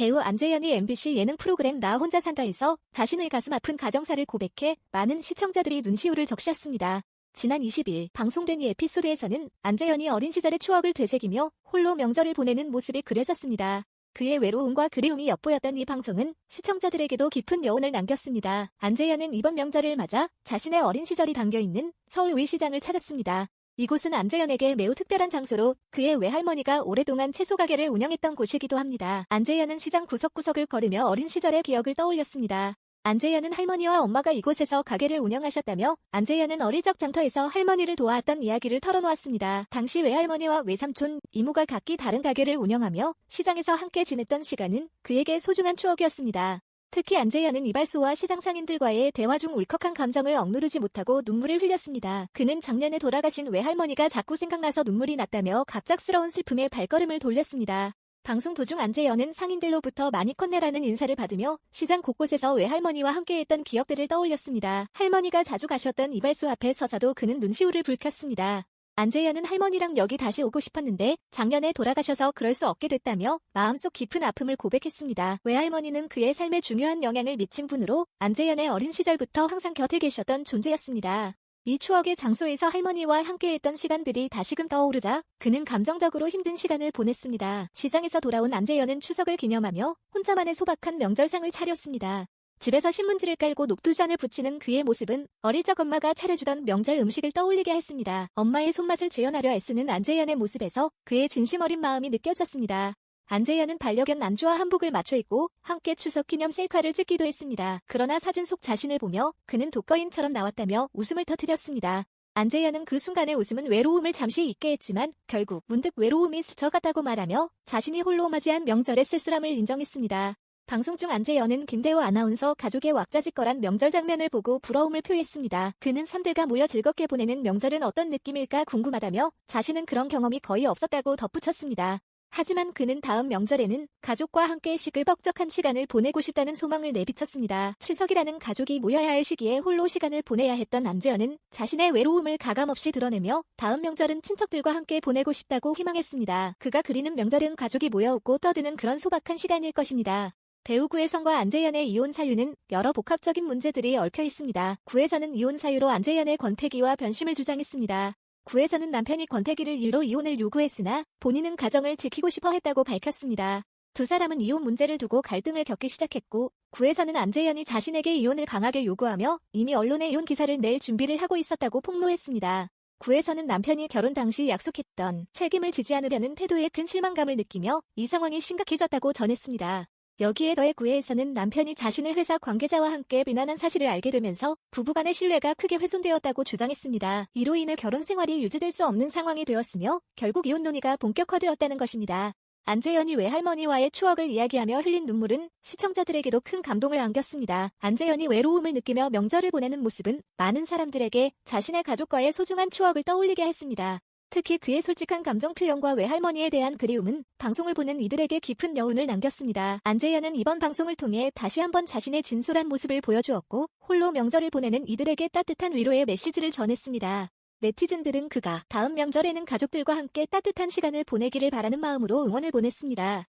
배우 안재현이 MBC 예능 프로그램 나 혼자 산다에서 자신의 가슴 아픈 가정사를 고백해 많은 시청자들이 눈시울을 적셨습니다. 지난 20일 방송된 이 에피소드에서는 안재현이 어린 시절의 추억을 되새기며 홀로 명절을 보내는 모습이 그려졌습니다. 그의 외로움과 그리움이 엿보였던 이 방송은 시청자들에게도 깊은 여운을 남겼습니다. 안재현은 이번 명절을 맞아 자신의 어린 시절이 담겨있는 서울 의시장을 찾았습니다. 이곳은 안재현에게 매우 특별한 장소로 그의 외할머니가 오랫동안 채소 가게를 운영했던 곳이기도 합니다. 안재현은 시장 구석구석을 걸으며 어린 시절의 기억을 떠올렸습니다. 안재현은 할머니와 엄마가 이곳에서 가게를 운영하셨다며 안재현은 어릴 적 장터에서 할머니를 도와왔던 이야기를 털어놓았습니다. 당시 외할머니와 외삼촌, 이모가 각기 다른 가게를 운영하며 시장에서 함께 지냈던 시간은 그에게 소중한 추억이었습니다. 특히 안재현은 이발소와 시장 상인들과의 대화 중 울컥한 감정을 억누르지 못하고 눈물을 흘렸습니다. 그는 작년에 돌아가신 외할머니가 자꾸 생각나서 눈물이 났다며 갑작스러운 슬픔에 발걸음을 돌렸습니다. 방송 도중 안재현은 상인들로부터 많이 컸네라는 인사를 받으며 시장 곳곳에서 외할머니와 함께했던 기억들을 떠올렸습니다. 할머니가 자주 가셨던 이발소 앞에 서서도 그는 눈시울을 붉혔습니다. 안재현은 할머니랑 여기 다시 오고 싶었는데 작년에 돌아가셔서 그럴 수 없게 됐다며 마음속 깊은 아픔을 고백했습니다. 외할머니는 그의 삶에 중요한 영향을 미친 분으로 안재현의 어린 시절부터 항상 곁에 계셨던 존재였습니다. 이 추억의 장소에서 할머니와 함께했던 시간들이 다시금 떠오르자 그는 감정적으로 힘든 시간을 보냈습니다. 시장에서 돌아온 안재현은 추석을 기념하며 혼자만의 소박한 명절상을 차렸습니다. 집에서 신문지를 깔고 녹두전을 부치는 그의 모습은 어릴 적 엄마가 차려주던 명절 음식을 떠올리게 했습니다. 엄마의 손맛을 재현하려 애쓰는 안재현의 모습에서 그의 진심 어린 마음이 느껴졌습니다. 안재현은 반려견 안주와 한복을 맞춰 입고 함께 추석 기념 셀카를 찍기도 했습니다. 그러나 사진 속 자신을 보며 그는 독거인처럼 나왔다며 웃음을 터뜨렸습니다. 안재현은 그 순간의 웃음은 외로움을 잠시 잊게 했지만 결국 문득 외로움이 스쳐갔다고 말하며 자신이 홀로 맞이한 명절의 쓸쓸함을 인정했습니다. 방송 중 안재현은 김대호 아나운서 가족의 왁자지껄한 명절 장면을 보고 부러움을 표했습니다. 그는 3대가 모여 즐겁게 보내는 명절은 어떤 느낌일까 궁금하다며 자신은 그런 경험이 거의 없었다고 덧붙였습니다. 하지만 그는 다음 명절에는 가족과 함께 시끌벅적한 시간을 보내고 싶다는 소망을 내비쳤습니다. 추석이라는 가족이 모여야 할 시기에 홀로 시간을 보내야 했던 안재현은 자신의 외로움을 가감없이 드러내며 다음 명절은 친척들과 함께 보내고 싶다고 희망했습니다. 그가 그리는 명절은 가족이 모여 웃고 떠드는 그런 소박한 시간일 것입니다. 배우 구혜선과 안재현의 이혼 사유는 여러 복합적인 문제들이 얽혀 있습니다. 구혜선은 이혼 사유로 안재현의 권태기와 변심을 주장했습니다. 구혜선은 남편이 권태기를 이유로 이혼을 요구했으나 본인은 가정을 지키고 싶어 했다고 밝혔습니다. 두 사람은 이혼 문제를 두고 갈등을 겪기 시작했고 구혜선은 안재현이 자신에게 이혼을 강하게 요구하며 이미 언론에 이혼 기사를 낼 준비를 하고 있었다고 폭로했습니다. 구혜선은 남편이 결혼 당시 약속했던 책임을 지지 않으려는 태도에 큰 실망감을 느끼며 이 상황이 심각해졌다고 전했습니다. 여기에 더해 구혜에서는 남편이 자신을 회사 관계자와 함께 비난한 사실을 알게 되면서 부부간의 신뢰가 크게 훼손되었다고 주장했습니다. 이로 인해 결혼 생활이 유지될 수 없는 상황이 되었으며 결국 이혼 논의가 본격화되었다는 것입니다. 안재현이 외할머니와의 추억을 이야기하며 흘린 눈물은 시청자들에게도 큰 감동을 안겼습니다. 안재현이 외로움을 느끼며 명절을 보내는 모습은 많은 사람들에게 자신의 가족과의 소중한 추억을 떠올리게 했습니다. 특히 그의 솔직한 감정 표현과 외할머니에 대한 그리움은 방송을 보는 이들에게 깊은 여운을 남겼습니다. 안재현은 이번 방송을 통해 다시 한번 자신의 진솔한 모습을 보여주었고 홀로 명절을 보내는 이들에게 따뜻한 위로의 메시지를 전했습니다. 네티즌들은 그가 다음 명절에는 가족들과 함께 따뜻한 시간을 보내기를 바라는 마음으로 응원을 보냈습니다.